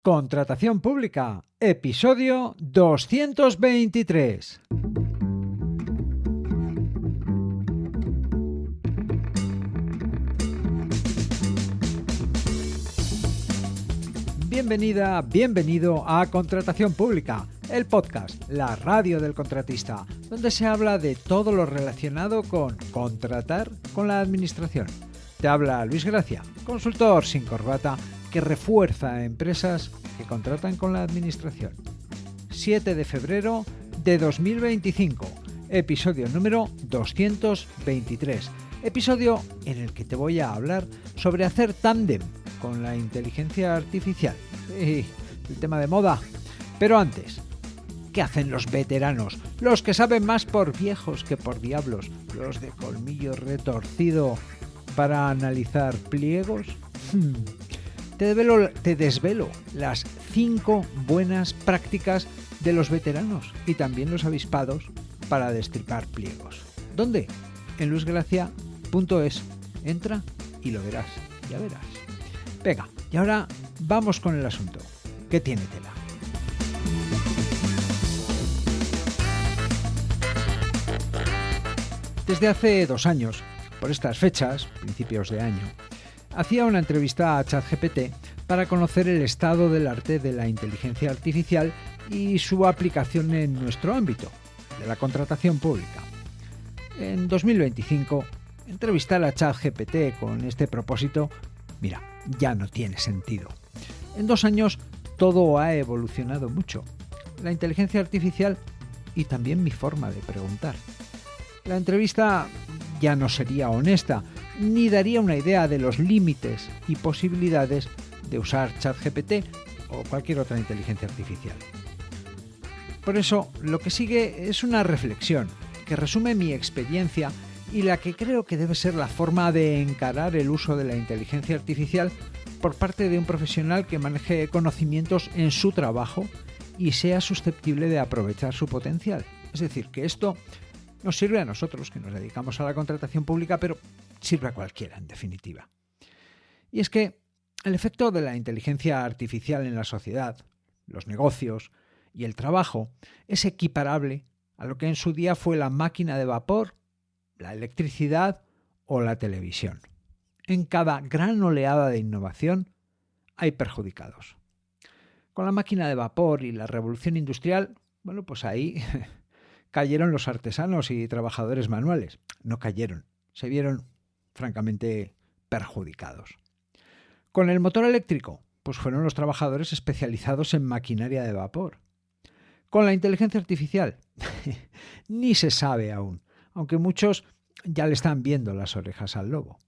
Contratación pública, episodio 223. Bienvenida, bienvenido a Contratación Pública, el podcast, la radio del contratista, donde se habla de todo lo relacionado con contratar con la administración. Te habla Luis Gracia, consultor sin corbata, que refuerza a empresas que contratan con la administración. 7 de febrero de 2025, episodio número 223. Episodio en el que te voy a hablar sobre hacer tándem con la inteligencia artificial. El tema de moda. Pero antes, ¿qué hacen los veteranos? Los que saben más por viejos que por diablos. Los de colmillo retorcido para analizar pliegos. Te desvelo las 5 buenas prácticas de los veteranos y también los avispados para destripar pliegos. ¿Dónde? En luisgracia.es. Entra y lo verás, ya verás. Venga, y ahora vamos con el asunto, que tiene tela. Desde hace 2 años, por estas fechas, principios de año, hacía una entrevista a ChatGPT para conocer el estado del arte de la inteligencia artificial y su aplicación en nuestro ámbito, de la contratación pública. En 2025, entrevistar a ChatGPT con este propósito, mira, ya no tiene sentido. En 2 años todo ha evolucionado mucho. La inteligencia artificial y también mi forma de preguntar. La entrevista ya no sería honesta, ni daría una idea de los límites y posibilidades de usar ChatGPT o cualquier otra inteligencia artificial. Por eso, lo que sigue es una reflexión que resume mi experiencia y la que creo que debe ser la forma de encarar el uso de la inteligencia artificial por parte de un profesional que maneje conocimientos en su trabajo y sea susceptible de aprovechar su potencial. Es decir, que esto nos sirve a nosotros, que nos dedicamos a la contratación pública, pero sirve a cualquiera, en definitiva. Y es que el efecto de la inteligencia artificial en la sociedad, los negocios y el trabajo es equiparable a lo que en su día fue la máquina de vapor, la electricidad o la televisión. En cada gran oleada de innovación hay perjudicados. Con la máquina de vapor y la revolución industrial, pues ahí cayeron los artesanos y trabajadores manuales. No cayeron, se vieron francamente perjudicados. Con el motor eléctrico, fueron los trabajadores especializados en maquinaria de vapor. Con la inteligencia artificial, ni se sabe aún, aunque muchos ya le están viendo las orejas al lobo.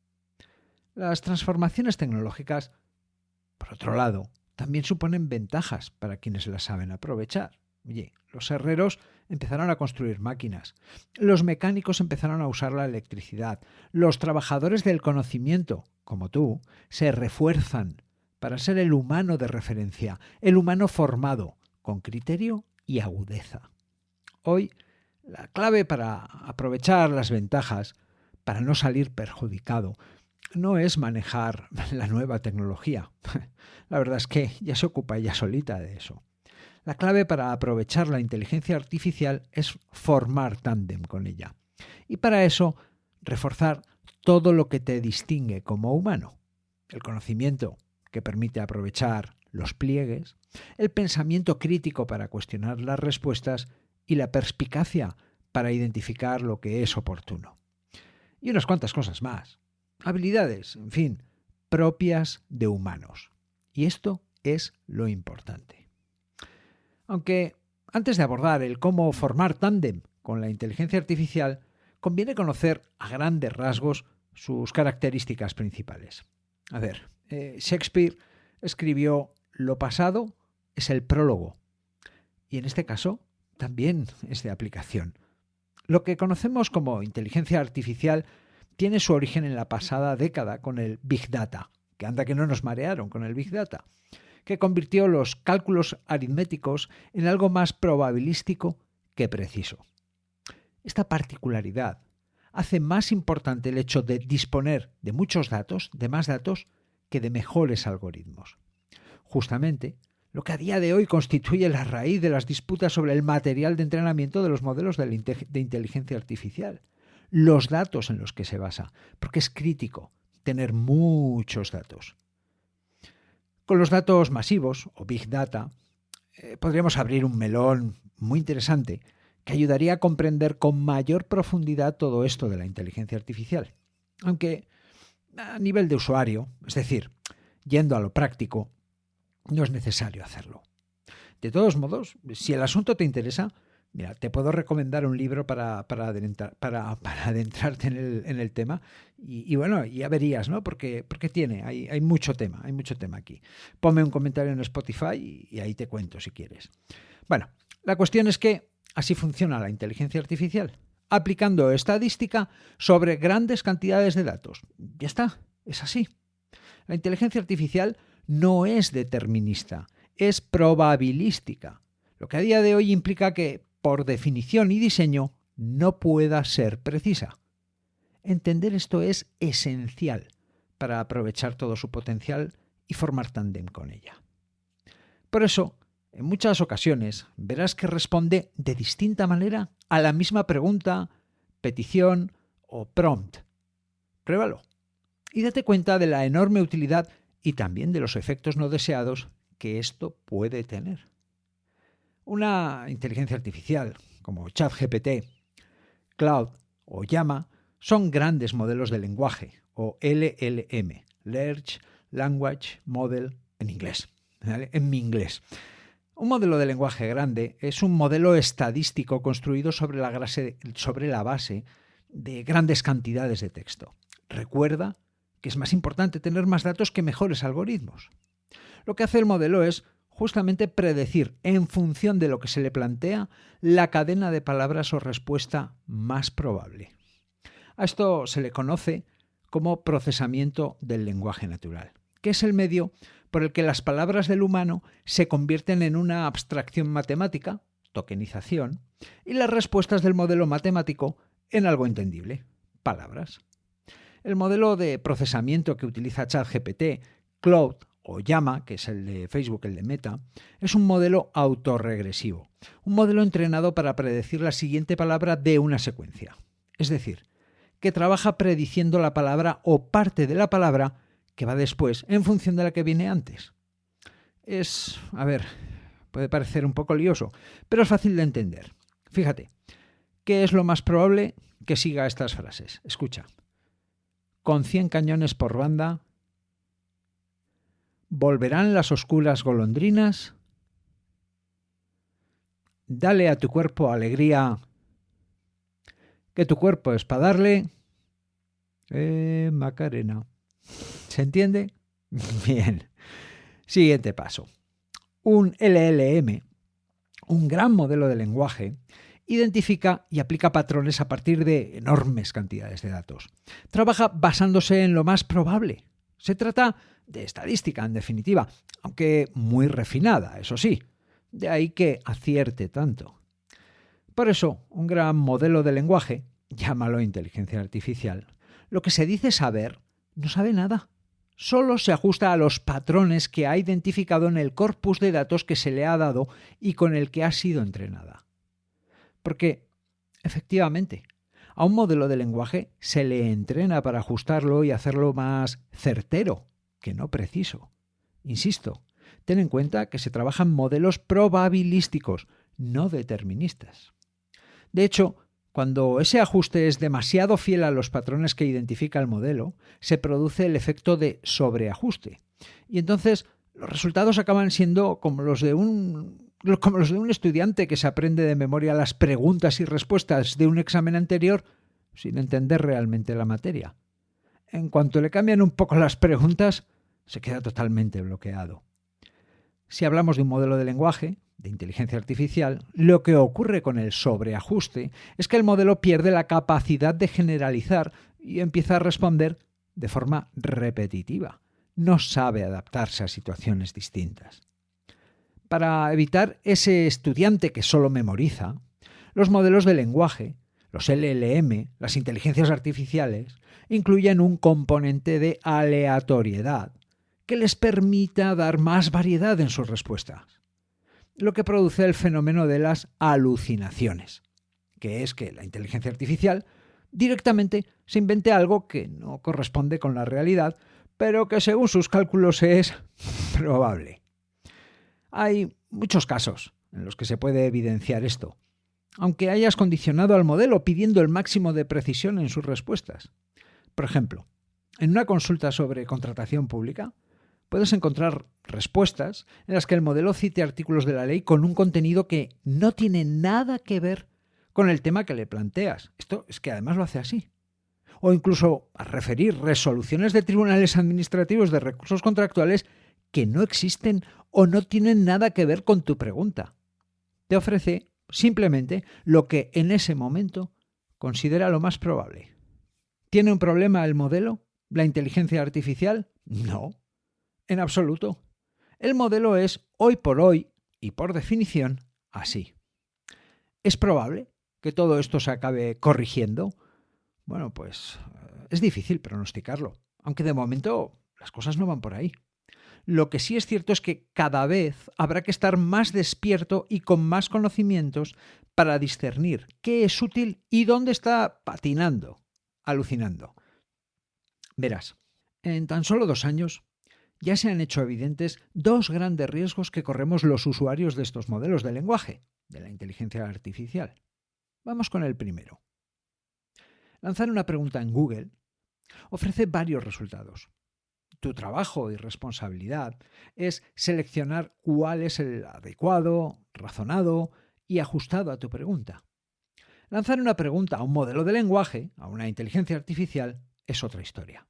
Las transformaciones tecnológicas, por otro lado, también suponen ventajas para quienes las saben aprovechar. Oye, los herreros empezaron a construir máquinas, los mecánicos empezaron a usar la electricidad, los trabajadores del conocimiento, como tú, se refuerzan para ser el humano de referencia, el humano formado, con criterio y agudeza. Hoy, la clave para aprovechar las ventajas, para no salir perjudicado, no es manejar la nueva tecnología. La verdad es que ya se ocupa ella solita de eso. La clave para aprovechar la inteligencia artificial es formar tándem con ella. Y para eso, reforzar todo lo que te distingue como humano. El conocimiento, que permite aprovechar los pliegues, el pensamiento crítico para cuestionar las respuestas y la perspicacia para identificar lo que es oportuno. Y unas cuantas cosas más. Habilidades, en fin, propias de humanos. Y esto es lo importante. Aunque antes de abordar el cómo formar tándem con la inteligencia artificial, conviene conocer a grandes rasgos sus características principales. A ver, Shakespeare escribió: lo pasado es el prólogo. Y en este caso también es de aplicación. Lo que conocemos como inteligencia artificial tiene su origen en la pasada década con el Big Data, que anda que no nos marearon con el Big Data, que convirtió los cálculos aritméticos en algo más probabilístico que preciso. Esta particularidad hace más importante el hecho de disponer de muchos datos, de más datos, que de mejores algoritmos. Justamente, lo que a día de hoy constituye la raíz de las disputas sobre el material de entrenamiento de los modelos de inteligencia artificial, los datos en los que se basa, porque es crítico tener muchos datos. Con los datos masivos o Big Data podríamos abrir un melón muy interesante que ayudaría a comprender con mayor profundidad todo esto de la inteligencia artificial. Aunque a nivel de usuario, es decir, yendo a lo práctico, no es necesario hacerlo. De todos modos, si el asunto te interesa, mira, te puedo recomendar un libro para adentrarte en el tema y bueno, ya verías, ¿no? Porque hay mucho tema aquí. Ponme un comentario en Spotify y ahí te cuento si quieres. Bueno, la cuestión es que así funciona la inteligencia artificial, aplicando estadística sobre grandes cantidades de datos. Ya está, es así. La inteligencia artificial no es determinista, es probabilística, lo que a día de hoy implica que, por definición y diseño, no pueda ser precisa. Entender esto es esencial para aprovechar todo su potencial y formar tándem con ella. Por eso, en muchas ocasiones verás que responde de distinta manera a la misma pregunta, petición o prompt. Pruébalo y date cuenta de la enorme utilidad y también de los efectos no deseados que esto puede tener. Una inteligencia artificial como ChatGPT, Cloud o Llama son grandes modelos de lenguaje o LLM, Large Language Model en inglés, ¿vale? En mi inglés. Un modelo de lenguaje grande es un modelo estadístico construido sobre la base de grandes cantidades de texto. Recuerda que es más importante tener más datos que mejores algoritmos. Lo que hace el modelo es justamente predecir, en función de lo que se le plantea, la cadena de palabras o respuesta más probable. A esto se le conoce como procesamiento del lenguaje natural, que es el medio por el que las palabras del humano se convierten en una abstracción matemática, tokenización, y las respuestas del modelo matemático en algo entendible, palabras. El modelo de procesamiento que utiliza ChatGPT, Cloud o Llama, que es el de Facebook, el de Meta, es un modelo autorregresivo, un modelo entrenado para predecir la siguiente palabra de una secuencia. Es decir, que trabaja prediciendo la palabra o parte de la palabra que va después en función de la que viene antes. Puede parecer un poco lioso, pero es fácil de entender. Fíjate, ¿qué es lo más probable que siga estas frases? Escucha. Con 100 cañones por banda, ¿volverán las oscuras golondrinas? Dale a tu cuerpo alegría, que tu cuerpo es para darle. Macarena. ¿Se entiende? Bien. Siguiente paso. Un LLM, un gran modelo de lenguaje, identifica y aplica patrones a partir de enormes cantidades de datos. Trabaja basándose en lo más probable. Se trata de estadística, en definitiva, aunque muy refinada, eso sí. De ahí que acierte tanto. Por eso, un gran modelo de lenguaje, llámalo inteligencia artificial, lo que se dice saber, no sabe nada. Solo se ajusta a los patrones que ha identificado en el corpus de datos que se le ha dado y con el que ha sido entrenada. Porque, efectivamente, a un modelo de lenguaje se le entrena para ajustarlo y hacerlo más certero, que no preciso. Insisto, ten en cuenta que se trabajan modelos probabilísticos, no deterministas. De hecho, cuando ese ajuste es demasiado fiel a los patrones que identifica el modelo, se produce el efecto de sobreajuste. Y entonces los resultados acaban siendo como los de un estudiante que se aprende de memoria las preguntas y respuestas de un examen anterior sin entender realmente la materia. En cuanto le cambian un poco las preguntas, se queda totalmente bloqueado. Si hablamos de un modelo de lenguaje, de inteligencia artificial, lo que ocurre con el sobreajuste es que el modelo pierde la capacidad de generalizar y empieza a responder de forma repetitiva. No sabe adaptarse a situaciones distintas. Para evitar ese estudiante que solo memoriza, los modelos de lenguaje, los LLM, las inteligencias artificiales, incluyen un componente de aleatoriedad que les permita dar más variedad en sus respuestas, lo que produce el fenómeno de las alucinaciones, que es que la inteligencia artificial directamente se invente algo que no corresponde con la realidad, pero que según sus cálculos es probable. Hay muchos casos en los que se puede evidenciar esto, aunque hayas condicionado al modelo pidiendo el máximo de precisión en sus respuestas. Por ejemplo, en una consulta sobre contratación pública, puedes encontrar respuestas en las que el modelo cite artículos de la ley con un contenido que no tiene nada que ver con el tema que le planteas. Esto es que además lo hace así. O incluso a referir resoluciones de tribunales administrativos de recursos contractuales que no existen o no tienen nada que ver con tu pregunta. Te ofrece simplemente lo que en ese momento considera lo más probable. ¿Tiene un problema el modelo? ¿La inteligencia artificial? No, en absoluto. El modelo es hoy por hoy y por definición así. ¿Es probable que todo esto se acabe corrigiendo? Bueno, pues es difícil pronosticarlo, aunque de momento las cosas no van por ahí. Lo que sí es cierto es que cada vez habrá que estar más despierto y con más conocimientos para discernir qué es útil y dónde está patinando, alucinando. Verás, en tan solo 2 años ya se han hecho evidentes 2 grandes riesgos que corremos los usuarios de estos modelos de lenguaje, de la inteligencia artificial. Vamos con el primero. Lanzar una pregunta en Google ofrece varios resultados. Tu trabajo y responsabilidad es seleccionar cuál es el adecuado, razonado y ajustado a tu pregunta. Lanzar una pregunta a un modelo de lenguaje, a una inteligencia artificial, es otra historia.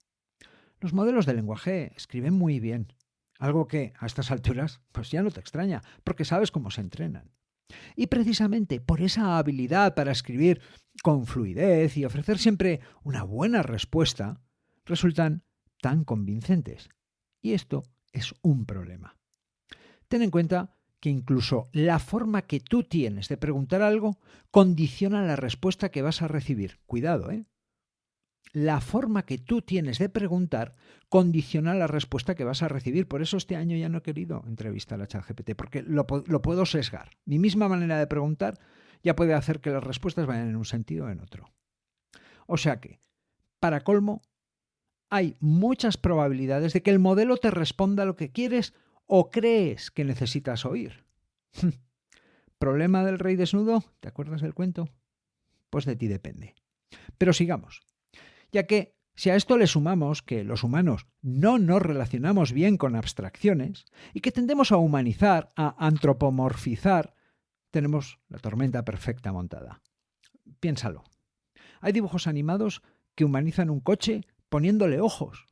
Los modelos de lenguaje escriben muy bien, algo que a estas alturas pues ya no te extraña, porque sabes cómo se entrenan. Y precisamente por esa habilidad para escribir con fluidez y ofrecer siempre una buena respuesta, resultan tan convincentes. Y esto es un problema. Ten en cuenta que incluso la forma que tú tienes de preguntar algo condiciona la respuesta que vas a recibir. Cuidado, ¿eh? La forma que tú tienes de preguntar condiciona la respuesta que vas a recibir. Por eso este año ya no he querido entrevistar a ChatGPT, porque lo puedo sesgar. Mi misma manera de preguntar ya puede hacer que las respuestas vayan en un sentido o en otro. O sea que, para colmo, hay muchas probabilidades de que el modelo te responda lo que quieres o crees que necesitas oír. ¿Problema del rey desnudo? ¿Te acuerdas del cuento? Pues de ti depende. Pero sigamos. Ya que si a esto le sumamos que los humanos no nos relacionamos bien con abstracciones y que tendemos a humanizar, a antropomorfizar, tenemos la tormenta perfecta montada. Piénsalo. Hay dibujos animados que humanizan un coche poniéndole ojos.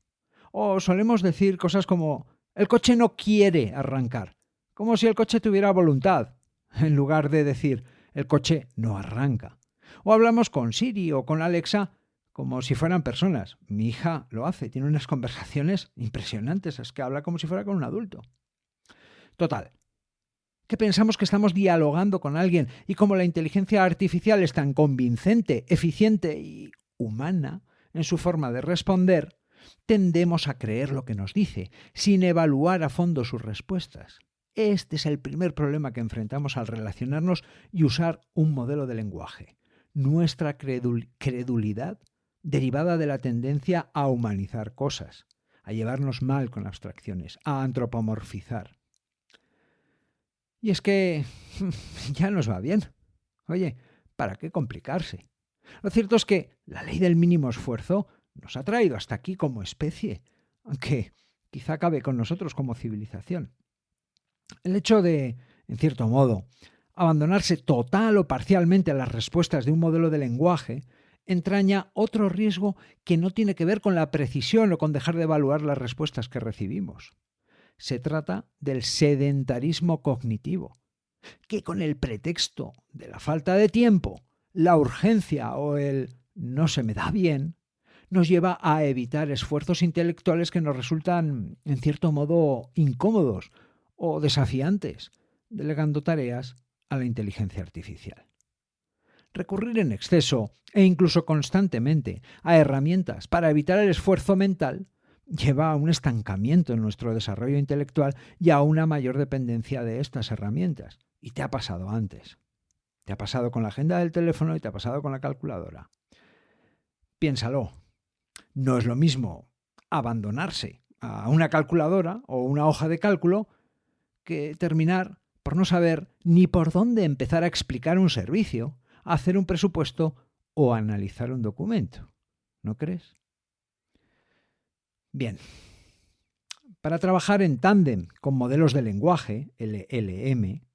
O solemos decir cosas como el coche no quiere arrancar, como si el coche tuviera voluntad, en lugar de decir el coche no arranca. O hablamos con Siri o con Alexa como si fueran personas. Mi hija lo hace, tiene unas conversaciones impresionantes, es que habla como si fuera con un adulto. Total, que pensamos que estamos dialogando con alguien y como la inteligencia artificial es tan convincente, eficiente y humana en su forma de responder, tendemos a creer lo que nos dice, sin evaluar a fondo sus respuestas. Este es el primer problema que enfrentamos al relacionarnos y usar un modelo de lenguaje. Nuestra credulidad derivada de la tendencia a humanizar cosas, a llevarnos mal con abstracciones, a antropomorfizar. Y es que ya nos va bien. Oye, ¿para qué complicarse? Lo cierto es que la ley del mínimo esfuerzo nos ha traído hasta aquí como especie, aunque quizá acabe con nosotros como civilización. El hecho de, en cierto modo, abandonarse total o parcialmente a las respuestas de un modelo de lenguaje entraña otro riesgo que no tiene que ver con la precisión o con dejar de evaluar las respuestas que recibimos. Se trata del sedentarismo cognitivo, que con el pretexto de la falta de tiempo, la urgencia o el no se me da bien, nos lleva a evitar esfuerzos intelectuales que nos resultan, en cierto modo, incómodos o desafiantes, delegando tareas a la inteligencia artificial. Recurrir en exceso e incluso constantemente a herramientas para evitar el esfuerzo mental lleva a un estancamiento en nuestro desarrollo intelectual y a una mayor dependencia de estas herramientas. Y te ha pasado antes. Te ha pasado con la agenda del teléfono y te ha pasado con la calculadora. Piénsalo. No es lo mismo abandonarse a una calculadora o una hoja de cálculo que terminar por no saber ni por dónde empezar a explicar un servicio, a hacer un presupuesto o a analizar un documento. ¿No crees? Bien. Para trabajar en tándem con modelos de lenguaje, LLM,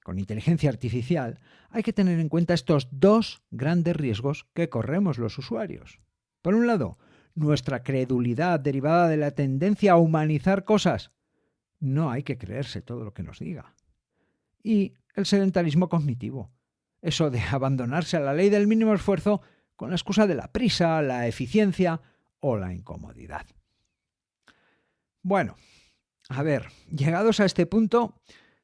con inteligencia artificial, hay que tener en cuenta estos dos grandes riesgos que corremos los usuarios. Por un lado, nuestra credulidad derivada de la tendencia a humanizar cosas. No hay que creerse todo lo que nos diga. Y el sedentarismo cognitivo. Eso de abandonarse a la ley del mínimo esfuerzo con la excusa de la prisa, la eficiencia o la incomodidad. Bueno, a ver, llegados a este punto,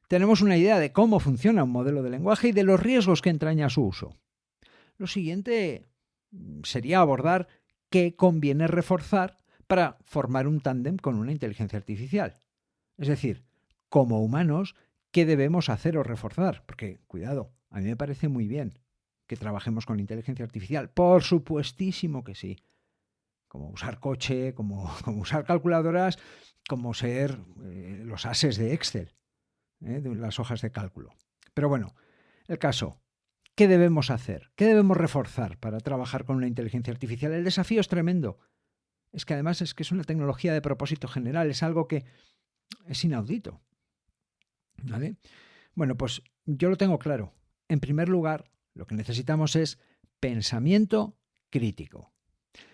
tenemos una idea de cómo funciona un modelo de lenguaje y de los riesgos que entraña su uso. Lo siguiente sería abordar qué conviene reforzar para formar un tándem con una inteligencia artificial. Es decir, como humanos, ¿qué debemos hacer o reforzar? Porque, cuidado, a mí me parece muy bien que trabajemos con inteligencia artificial. Por supuestísimo que sí. Como usar coche, como usar calculadoras, como ser los ases de Excel, de las hojas de cálculo. Pero bueno, el caso, ¿qué debemos hacer? ¿Qué debemos reforzar para trabajar con una inteligencia artificial? El desafío es tremendo. Es que además es una tecnología de propósito general, es algo que es inaudito. ¿Vale? Bueno, pues yo lo tengo claro. En primer lugar, lo que necesitamos es pensamiento crítico.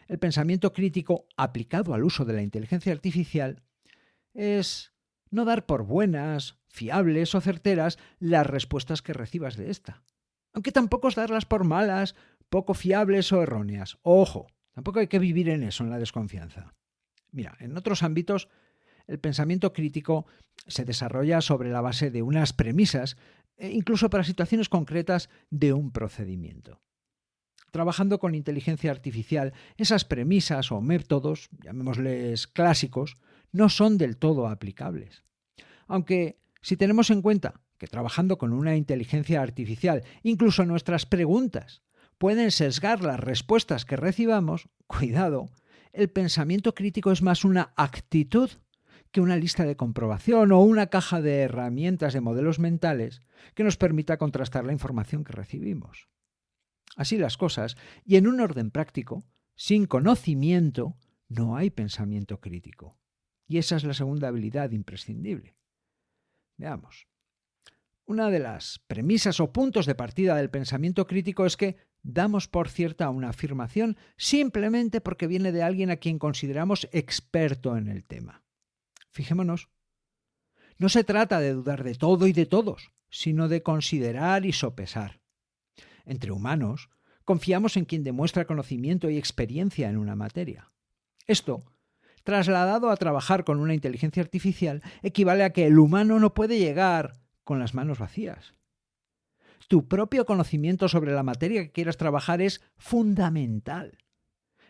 El pensamiento crítico aplicado al uso de la inteligencia artificial es no dar por buenas, fiables o certeras las respuestas que recibas de esta. Aunque tampoco es darlas por malas, poco fiables o erróneas. Ojo, tampoco hay que vivir en eso, en la desconfianza. Mira, en otros ámbitos el pensamiento crítico se desarrolla sobre la base de unas premisas, incluso para situaciones concretas de un procedimiento. Trabajando con inteligencia artificial, esas premisas o métodos, llamémosles clásicos, no son del todo aplicables. Aunque, si tenemos en cuenta que trabajando con una inteligencia artificial, incluso nuestras preguntas pueden sesgar las respuestas que recibamos, cuidado, el pensamiento crítico es más una actitud que una lista de comprobación o una caja de herramientas de modelos mentales que nos permita contrastar la información que recibimos. Así las cosas, y en un orden práctico, sin conocimiento no hay pensamiento crítico. Y esa es la segunda habilidad imprescindible. Veamos. Una de las premisas o puntos de partida del pensamiento crítico es que damos por cierta una afirmación simplemente porque viene de alguien a quien consideramos experto en el tema. Fijémonos. No se trata de dudar de todo y de todos, sino de considerar y sopesar. Entre humanos, confiamos en quien demuestra conocimiento y experiencia en una materia. Esto, trasladado a trabajar con una inteligencia artificial, equivale a que el humano no puede llegar con las manos vacías. Tu propio conocimiento sobre la materia que quieras trabajar es fundamental.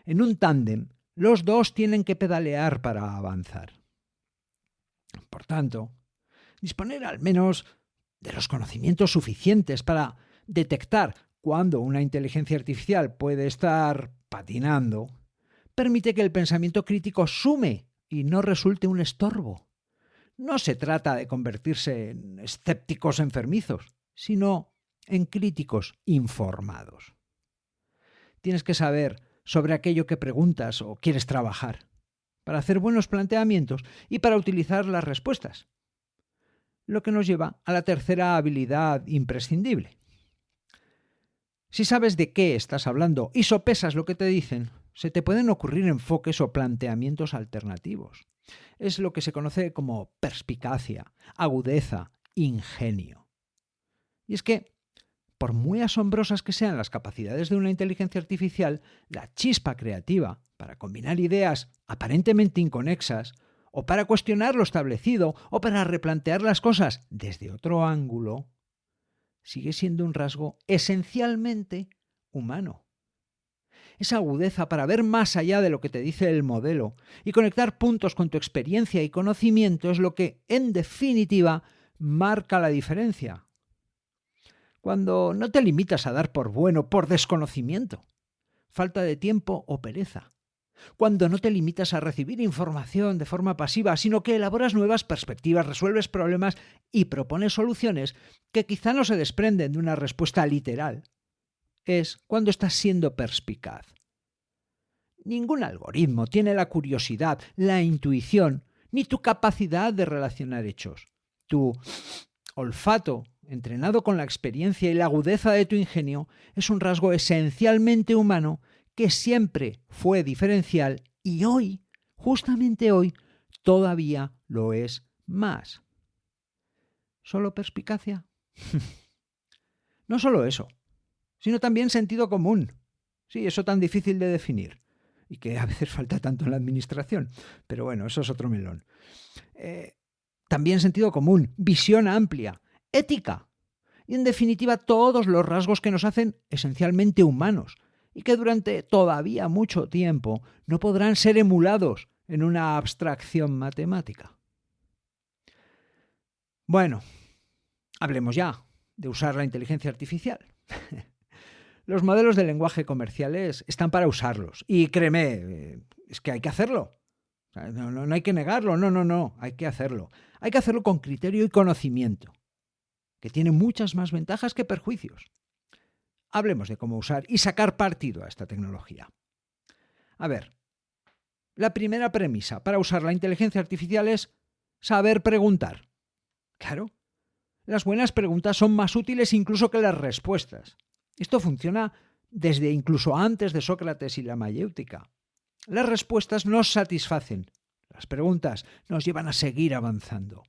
En un tándem, los dos tienen que pedalear para avanzar. Por tanto, disponer al menos de los conocimientos suficientes para detectar cuándo una inteligencia artificial puede estar patinando, permite que el pensamiento crítico sume y no resulte un estorbo. No se trata de convertirse en escépticos enfermizos, sino en críticos informados. Tienes que saber sobre aquello que preguntas o quieres trabajar, para hacer buenos planteamientos y para utilizar las respuestas. Lo que nos lleva a la tercera habilidad imprescindible. Si sabes de qué estás hablando y sopesas lo que te dicen, se te pueden ocurrir enfoques o planteamientos alternativos. Es lo que se conoce como perspicacia, agudeza, ingenio. Y es que, por muy asombrosas que sean las capacidades de una inteligencia artificial, la chispa creativa para combinar ideas aparentemente inconexas, o para cuestionar lo establecido, o para replantear las cosas desde otro ángulo, sigue siendo un rasgo esencialmente humano. esa agudeza para ver más allá de lo que te dice el modelo y conectar puntos con tu experiencia y conocimiento es lo que, en definitiva, marca la diferencia. Cuando no te limitas a dar por bueno por desconocimiento, falta de tiempo o pereza. Cuando no te limitas a recibir información de forma pasiva, sino que elaboras nuevas perspectivas, resuelves problemas y propones soluciones que quizá no se desprenden de una respuesta literal, es cuando estás siendo perspicaz. Ningún algoritmo tiene la curiosidad, la intuición, ni tu capacidad de relacionar hechos. Tu olfato, entrenado con la experiencia y la agudeza de tu ingenio, es un rasgo esencialmente humano que siempre fue diferencial y hoy, justamente hoy, todavía lo es más. ¿Solo perspicacia? No solo eso, sino también sentido común. Sí, eso tan difícil de definir y que a veces falta tanto en la administración. Pero bueno, eso es otro melón. También sentido común, visión amplia, ética y en definitiva todos los rasgos que nos hacen esencialmente humanos y que durante todavía mucho tiempo no podrán ser emulados en una abstracción matemática. Bueno, hablemos ya de usar la inteligencia artificial. Los modelos de lenguaje comerciales están para usarlos y créeme, es que hay que hacerlo. No hay que negarlo, no, hay que hacerlo. Hay que hacerlo con criterio y conocimiento, que tiene muchas más ventajas que perjuicios. Hablemos de cómo usar y sacar partido a esta tecnología. A ver, la primera premisa para usar la inteligencia artificial es saber preguntar. Claro, las buenas preguntas son más útiles incluso que las respuestas. Esto funciona desde incluso antes de Sócrates y la mayéutica. Las respuestas nos satisfacen. Las preguntas nos llevan a seguir avanzando.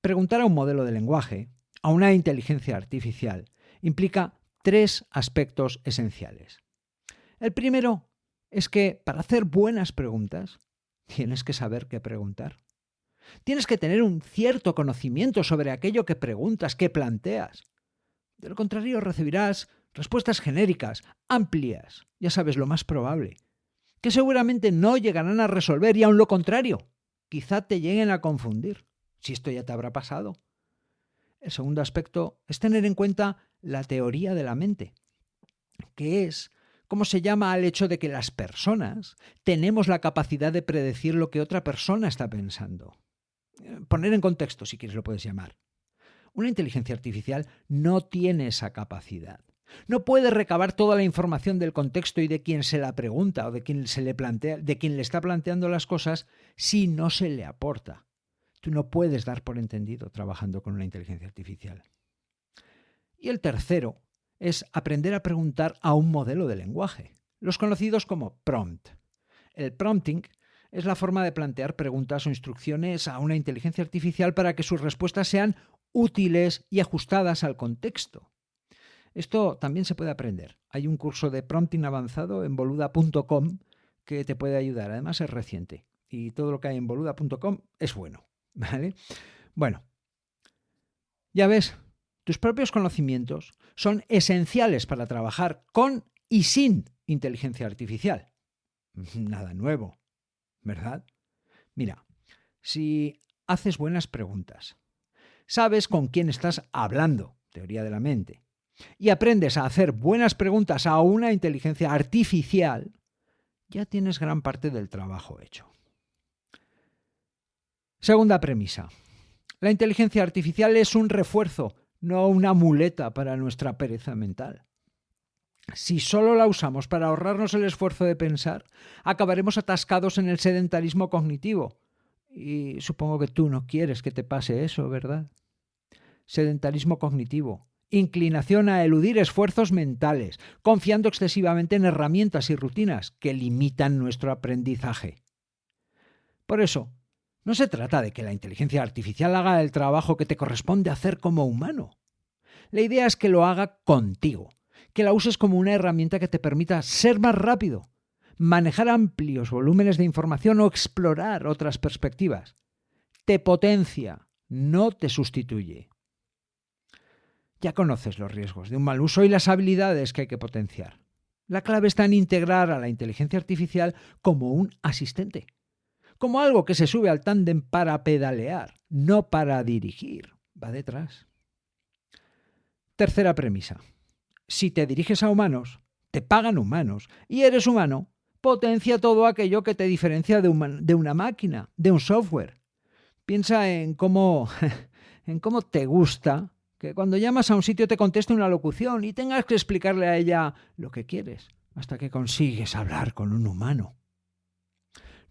Preguntar a un modelo de lenguaje, a una inteligencia artificial, implica 3 aspectos esenciales. El primero es que para hacer buenas preguntas tienes que saber qué preguntar. Tienes que tener un cierto conocimiento sobre aquello que preguntas, que planteas. De lo contrario recibirás respuestas genéricas, amplias, ya sabes lo más probable, que seguramente no llegarán a resolver y aun lo contrario, quizá te lleguen a confundir, si esto ya te habrá pasado. El segundo aspecto es tener en cuenta la teoría de la mente, que es como se llama al hecho de que las personas tenemos la capacidad de predecir lo que otra persona está pensando. Poner en contexto, si quieres lo puedes llamar. Una inteligencia artificial no tiene esa capacidad. No puede recabar toda la información del contexto y de quien se la pregunta o de quien le está planteando las cosas si no se le aporta. Tú no puedes dar por entendido trabajando con una inteligencia artificial. Y el tercero es aprender a preguntar a un modelo de lenguaje, los conocidos como prompt. El prompting es la forma de plantear preguntas o instrucciones a una inteligencia artificial para que sus respuestas sean útiles y ajustadas al contexto. Esto también se puede aprender. Hay un curso de prompting avanzado en boluda.com que te puede ayudar. Además es reciente y todo lo que hay en boluda.com es bueno, ¿vale? Bueno, ya ves, tus propios conocimientos son esenciales para trabajar con y sin inteligencia artificial. Nada nuevo, ¿verdad? Mira, si haces buenas preguntas, sabes con quién estás hablando, teoría de la mente, y aprendes a hacer buenas preguntas a una inteligencia artificial, ya tienes gran parte del trabajo hecho. Segunda premisa. La inteligencia artificial es un refuerzo, no una muleta para nuestra pereza mental. Si solo la usamos para ahorrarnos el esfuerzo de pensar, acabaremos atascados en el sedentarismo cognitivo. Y supongo que tú no quieres que te pase eso, ¿verdad? Sedentarismo cognitivo, inclinación a eludir esfuerzos mentales, confiando excesivamente en herramientas y rutinas que limitan nuestro aprendizaje. Por eso, no se trata de que la inteligencia artificial haga el trabajo que te corresponde hacer como humano. La idea es que lo haga contigo, que la uses como una herramienta que te permita ser más rápido, manejar amplios volúmenes de información o explorar otras perspectivas. Te potencia, no te sustituye. Ya conoces los riesgos de un mal uso y las habilidades que hay que potenciar. La clave está en integrar a la inteligencia artificial como un asistente, como algo que se sube al tándem para pedalear, no para dirigir. Va detrás. Tercera premisa. Si te diriges a humanos, te pagan humanos y eres humano, potencia todo aquello que te diferencia de una máquina, de un software. Piensa en cómo te gusta que cuando llamas a un sitio te conteste una locución y tengas que explicarle a ella lo que quieres, hasta que consigues hablar con un humano.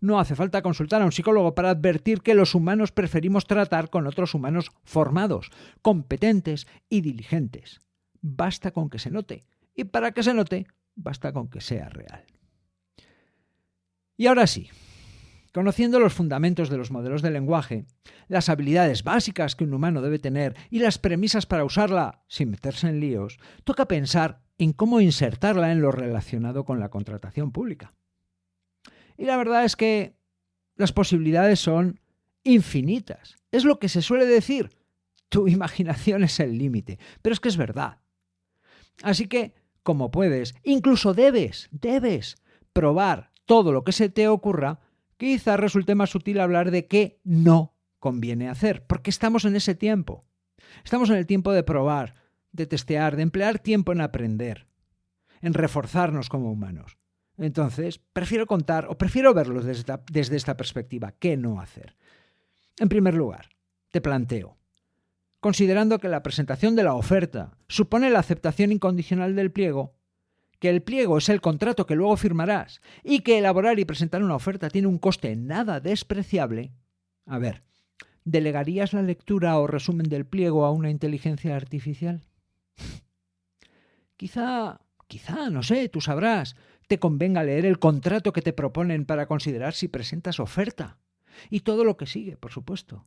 No hace falta consultar a un psicólogo para advertir que los humanos preferimos tratar con otros humanos formados, competentes y diligentes. Basta con que se note. Y para que se note, basta con que sea real. Y ahora sí, conociendo los fundamentos de los modelos de lenguaje, las habilidades básicas que un humano debe tener y las premisas para usarla sin meterse en líos, toca pensar en cómo insertarla en lo relacionado con la contratación pública. Y la verdad es que las posibilidades son infinitas. Es lo que se suele decir. Tu imaginación es el límite. Pero es que es verdad. Así que, como puedes, incluso debes probar todo lo que se te ocurra, quizás resulte más útil hablar de qué no conviene hacer, porque estamos en ese tiempo. Estamos en el tiempo de probar, de testear, de emplear tiempo en aprender, en reforzarnos como humanos. Entonces, prefiero verlo desde esta perspectiva, ¿qué no hacer? En primer lugar, te planteo, considerando que la presentación de la oferta supone la aceptación incondicional del pliego, que el pliego es el contrato que luego firmarás y que elaborar y presentar una oferta tiene un coste nada despreciable, a ver, ¿delegarías la lectura o resumen del pliego a una inteligencia artificial? Quizá, no sé, tú sabrás, te convenga leer el contrato que te proponen para considerar si presentas oferta. Y todo lo que sigue, por supuesto.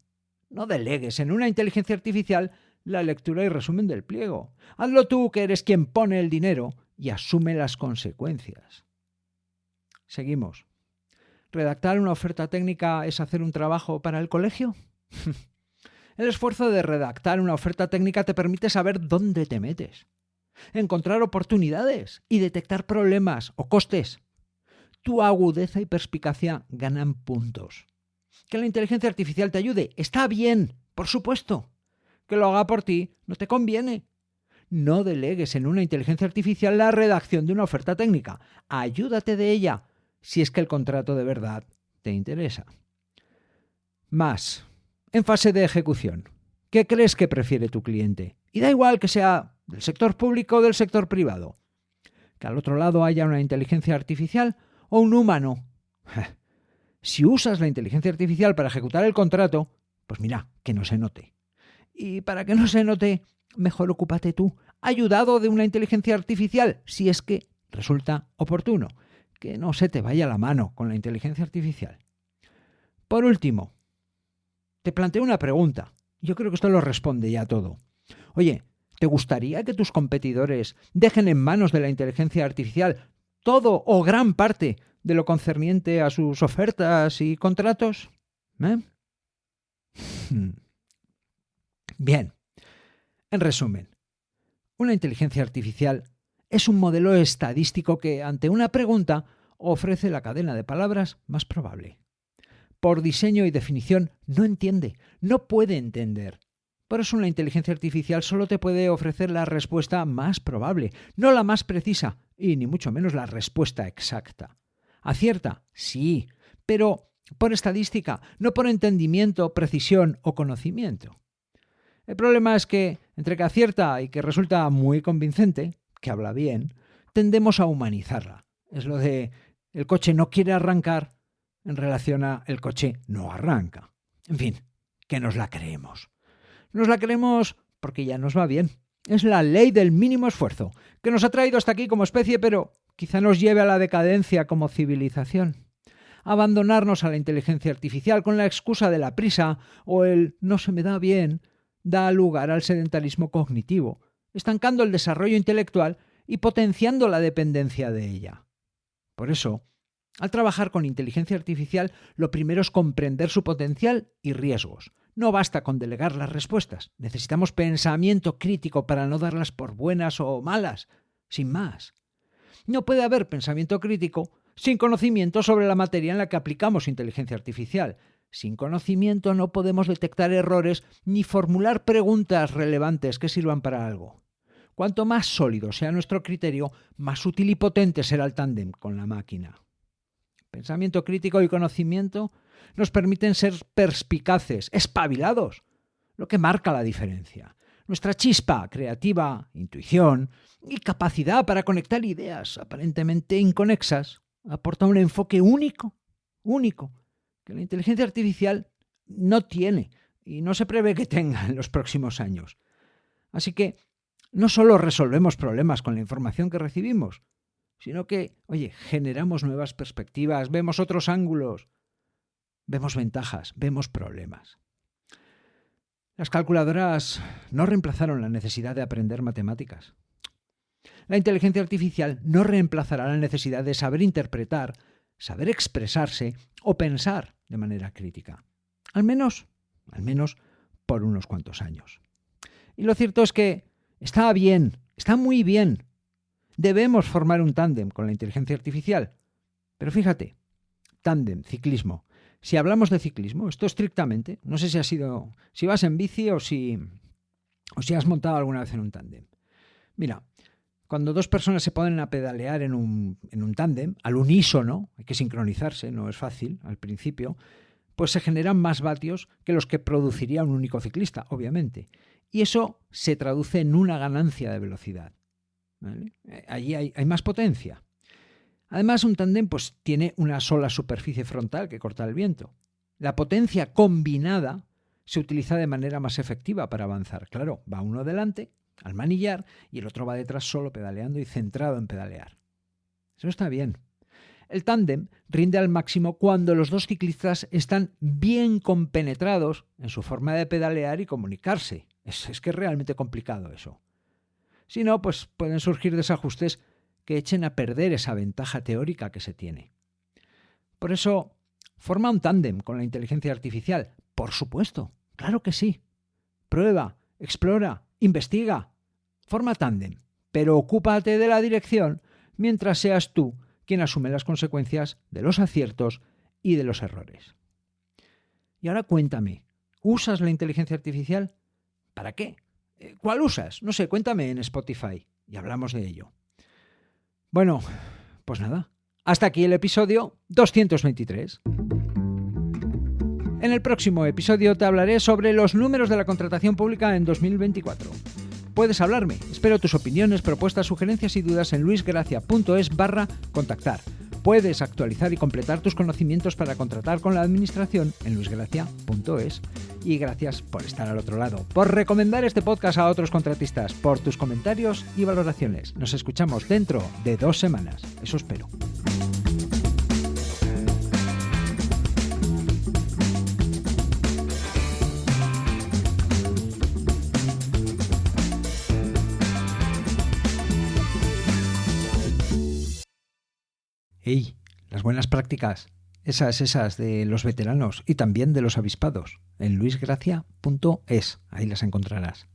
No delegues en una inteligencia artificial la lectura y resumen del pliego. Hazlo tú, que eres quien pone el dinero y asume las consecuencias. Seguimos. ¿Redactar una oferta técnica es hacer un trabajo para el colegio? El esfuerzo de redactar una oferta técnica te permite saber dónde te metes, encontrar oportunidades y detectar problemas o costes. Tu agudeza y perspicacia ganan puntos. Que la inteligencia artificial te ayude está bien, por supuesto. Que lo haga por ti no te conviene. No delegues en una inteligencia artificial la redacción de una oferta técnica. Ayúdate de ella si es que el contrato de verdad te interesa. Más, en fase de ejecución, ¿qué crees que prefiere tu cliente? Y da igual que sea del sector público o del sector privado. Que al otro lado haya una inteligencia artificial o un humano. Si usas la inteligencia artificial para ejecutar el contrato, pues mira, que no se note. Y para que no se note, mejor ocúpate tú, ayudado de una inteligencia artificial, si es que resulta oportuno. Que no se te vaya la mano con la inteligencia artificial. Por último, te planteo una pregunta. Yo creo que esto lo responde ya todo. Oye, ¿te gustaría que tus competidores dejen en manos de la inteligencia artificial todo o gran parte de lo concerniente a sus ofertas y contratos? Bien, en resumen, una inteligencia artificial es un modelo estadístico que, ante una pregunta, ofrece la cadena de palabras más probable. Por diseño y definición, no entiende, no puede entender. Por eso una inteligencia artificial solo te puede ofrecer la respuesta más probable, no la más precisa, y ni mucho menos la respuesta exacta. ¿Acierta? Sí, pero por estadística, no por entendimiento, precisión o conocimiento. El problema es que, entre que acierta y que resulta muy convincente, que habla bien, tendemos a humanizarla. Es lo de el coche no quiere arrancar en relación a el coche no arranca. En fin, que nos la creemos. Nos la creemos porque ya nos va bien. Es la ley del mínimo esfuerzo, que nos ha traído hasta aquí como especie, pero quizá nos lleve a la decadencia como civilización. Abandonarnos a la inteligencia artificial con la excusa de la prisa o el no se me da bien da lugar al sedentarismo cognitivo, estancando el desarrollo intelectual y potenciando la dependencia de ella. Por eso, al trabajar con inteligencia artificial, lo primero es comprender su potencial y riesgos. No basta con delegar las respuestas. Necesitamos pensamiento crítico para no darlas por buenas o malas, sin más. No puede haber pensamiento crítico sin conocimiento sobre la materia en la que aplicamos inteligencia artificial. Sin conocimiento no podemos detectar errores ni formular preguntas relevantes que sirvan para algo. Cuanto más sólido sea nuestro criterio, más útil y potente será el tándem con la máquina. Pensamiento crítico y conocimiento nos permiten ser perspicaces, espabilados, lo que marca la diferencia. Nuestra chispa creativa, intuición y capacidad para conectar ideas aparentemente inconexas aporta un enfoque único, que la inteligencia artificial no tiene y no se prevé que tenga en los próximos años. Así que no solo resolvemos problemas con la información que recibimos, sino que, generamos nuevas perspectivas, vemos otros ángulos, vemos ventajas, vemos problemas. Las calculadoras no reemplazaron la necesidad de aprender matemáticas. La inteligencia artificial no reemplazará la necesidad de saber interpretar, saber expresarse o pensar de manera crítica. Al menos por unos cuantos años. Y lo cierto es que está bien, está muy bien. Debemos formar un tándem con la inteligencia artificial. Pero fíjate, tándem, ciclismo. Si hablamos de ciclismo, esto estrictamente, no sé si vas en bici o si has montado alguna vez en un tándem. Mira, cuando dos personas se ponen a pedalear en un tándem, al unísono, hay que sincronizarse, no es fácil al principio, pues se generan más vatios que los que produciría un único ciclista, obviamente. Y eso se traduce en una ganancia de velocidad, ¿vale? Allí hay más potencia. Además, un tándem tiene una sola superficie frontal que corta el viento. La potencia combinada se utiliza de manera más efectiva para avanzar. Claro, va uno delante, al manillar, y el otro va detrás solo pedaleando y centrado en pedalear. Eso está bien. El tándem rinde al máximo cuando los dos ciclistas están bien compenetrados en su forma de pedalear y comunicarse. Es que es realmente complicado eso. Si no, pueden surgir desajustes que echen a perder esa ventaja teórica que se tiene. Por eso, forma un tándem con la inteligencia artificial. Por supuesto, claro que sí. Prueba, explora, investiga. Forma tándem, pero ocúpate de la dirección mientras seas tú quien asume las consecuencias de los aciertos y de los errores. Y ahora cuéntame, ¿usas la inteligencia artificial? ¿Para qué? ¿Cuál usas? No sé, cuéntame en Spotify y hablamos de ello. Bueno, pues nada, hasta aquí el episodio 223. En el próximo episodio te hablaré sobre los números de la contratación pública en 2024. Puedes hablarme. Espero tus opiniones, propuestas, sugerencias y dudas en luisgracia.es/contactar. Puedes actualizar y completar tus conocimientos para contratar con la administración en luisgracia.es. Y gracias por estar al otro lado, por recomendar este podcast a otros contratistas, por tus comentarios y valoraciones. Nos escuchamos dentro de 2 semanas. Eso espero. ¡Ey! Las buenas prácticas, esas de los veteranos y también de los avispados, en luisgracia.es, ahí las encontrarás.